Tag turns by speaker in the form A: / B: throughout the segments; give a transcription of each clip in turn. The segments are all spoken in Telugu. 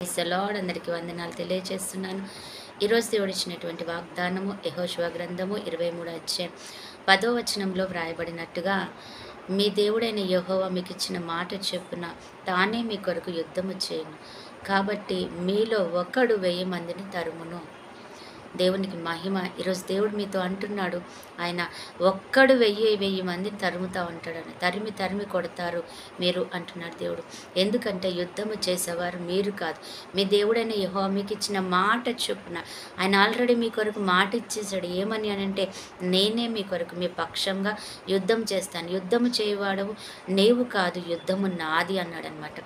A: Praise the lord. అందరికీ వందనాలు తెలియజేస్తున్నాను. ఈరోజు దేవుడు ఇచ్చినటువంటి వాగ్దానము యెహోషువ గ్రంథము 23 అధ్యాయం 10వ వచనంలో వ్రాయబడినట్టుగా, మీ దేవుడైన యెహోవా మీకు ఇచ్చిన మాట చొప్పున తానే మీ కొరకు యుద్ధము చేయును. కాబట్టి మీలో ఒకడు 1000 మందిని తరుమును. దేవునికి మహిమ. ఈరోజు దేవుడు మీతో అంటున్నాడు, ఆయన ఒక్కడు 1000 మందిని తరుముతా ఉంటాడని, తరిమి తరిమి కొడతారు మీరు అంటున్నాడు దేవుడు. ఎందుకంటే యుద్ధము చేసేవారు మీరు కాదు, మీ దేవుడైన యెహోవా మీకు ఇచ్చిన మాట చొప్పున ఆయన ఆల్రెడీ మీ కొరకు మాట ఇచ్చేసాడు. ఏమని అని అంటే, నేనే మీ కొరకు మీ పక్షంగా యుద్ధం చేస్తాను, యుద్ధము చేయవాడవు నీవు కాదు, యుద్ధము నాది అన్నాడనమాట.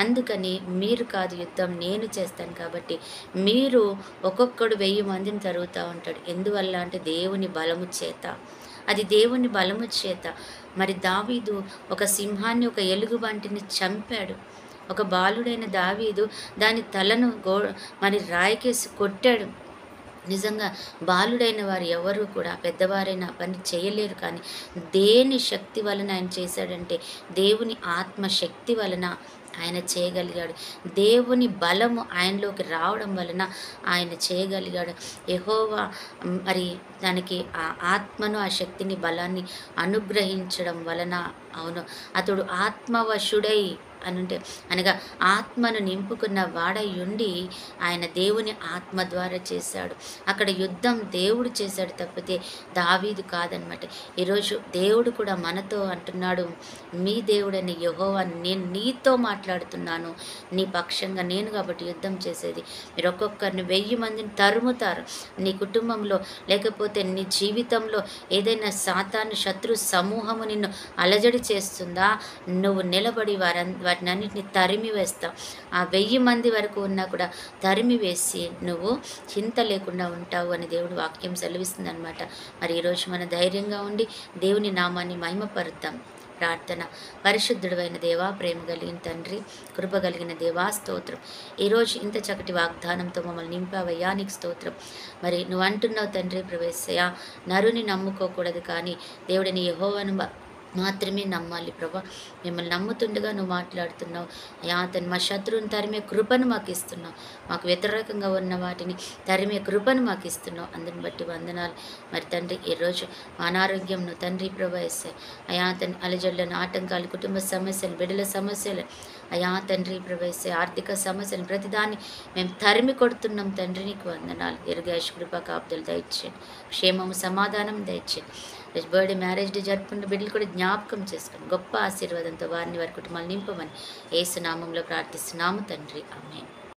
A: అందుకని మీరు కాదు యుద్ధం నేను చేస్తాను. కాబట్టి మీరు ఒక్కొక్కడు 1000 మందిని తరుగుతూ ఉంటాడు. ఎందువల్ల అంటే దేవుని బలము చేత, అది దేవుని బలము చేత. మరి దావీదు ఒక సింహాన్ని, ఒక ఎలుగుబంటిని చంపాడు. ఒక బాలుడైన దావీదు దాని తలను మరి రాయికేసి కొట్టాడు. నిజంగా బాలుడైన వారు ఎవరు కూడా పెద్దవారైన పని చేయలేరు. కానీ దేని శక్తి వలన ఆయన చేశాడంటే, దేవుని ఆత్మ శక్తి వలన ఆయన చేయగలిగాడు. దేవుని బలము ఆయనలోకి రావడం వలన ఆయన చేయగలిగాడు. యెహోవా మరి దానికి ఆ ఆత్మను, ఆ శక్తిని, బలాన్ని అనుగ్రహించడం వలన, అవును, అతడు ఆత్మవశుడై అనుంటే, అనగా ఆత్మను నింపుకున్న వాడయుండి ఆయన దేవుని ఆత్మ ద్వారా చేశాడు. అక్కడ యుద్ధం దేవుడు చేశాడు తప్పితే దావీదు కాదనమాట. ఈరోజు దేవుడు కూడా మనతో అంటున్నాడు, మీ దేవుడైన యెహోవా నేను నీతో మాట్లాడుతున్నాను, నీ పక్షంగా నేను కాబట్టి యుద్ధం చేసేది. మీరు ఒక్కొక్కరిని 1000 మందిని తరుముతారు. నీ కుటుంబంలో లేకపోతే నీ జీవితంలో ఏదైనా సాతాను శత్రు సమూహము నిన్ను అలజడి చేస్తుందా, నువ్వు నిలబడి వాటిని అన్నింటినీ తరిమి వేస్తావు. ఆ 1000 మంది వరకు ఉన్నా కూడా తరిమి వేసి నువ్వు చింత లేకుండా ఉంటావు అని దేవుడు వాక్యం సెలవిస్తుంది అనమాట. మరి ఈరోజు మన ధైర్యంగా ఉండి దేవుని నామాన్ని మహిమపరుద్దాం. ప్రార్థన. పరిశుద్ధుడైన దేవా, ప్రేమ కలిగిన తండ్రి, కృప కలిగిన దేవా, స్తోత్రం. ఈరోజు ఇంత చక్కటి వాగ్దానంతో మమ్మల్ని నింపావయ్యా, నీకు స్తోత్రం. మరి నువ్వు అంటున్నావు తండ్రి ప్రవేశయ్యా, నరుని నమ్ముకోకూడదు కానీ దేవుడిని యెహోవాను మాత్రమే నమ్మాలి. ప్రభా, మిమ్మల్ని నమ్ముతుండగా నువ్వు మాట్లాడుతున్నావు అయ్యా. అతను మా శత్రువుని తరిమే కృపను మాకు ఇస్తున్నావు, మాకు వ్యతిరేకంగా ఉన్న వాటిని తరిమే కృపను మాకు ఇస్తున్నావు. అందుని బట్టి వందనాలు. మరి తండ్రి, ఈరోజు అనారోగ్యంను తండ్రి ప్రభా వేస్తాయి అయా, అతని అలజడులను, ఆటంకాలు, కుటుంబ సమస్యలు, బిడ్డల సమస్యలు అయా తండ్రి ప్రవేశ, ఆర్థిక సమస్యలు, ప్రతిదాన్ని మేము తరిమి కొడుతున్నాం తండ్రి. నీకు వందనాలు. దీర్ఘాయుష్ కృప కాపుదలు దయచేయండి, క్షేమము సమాధానం దయచేయండి. బర్త్డే, మ్యారేజ్ డే జరుపుకున్న బిడ్డలు కూడా జ్ఞాపకం చేసుకొని గొప్ప ఆశీర్వాదంతో వారిని, వారి కుటుంబాలు నింపమని యేసు నామంలో ప్రార్థిస్తున్నాము తండ్రి. ఆమేన్.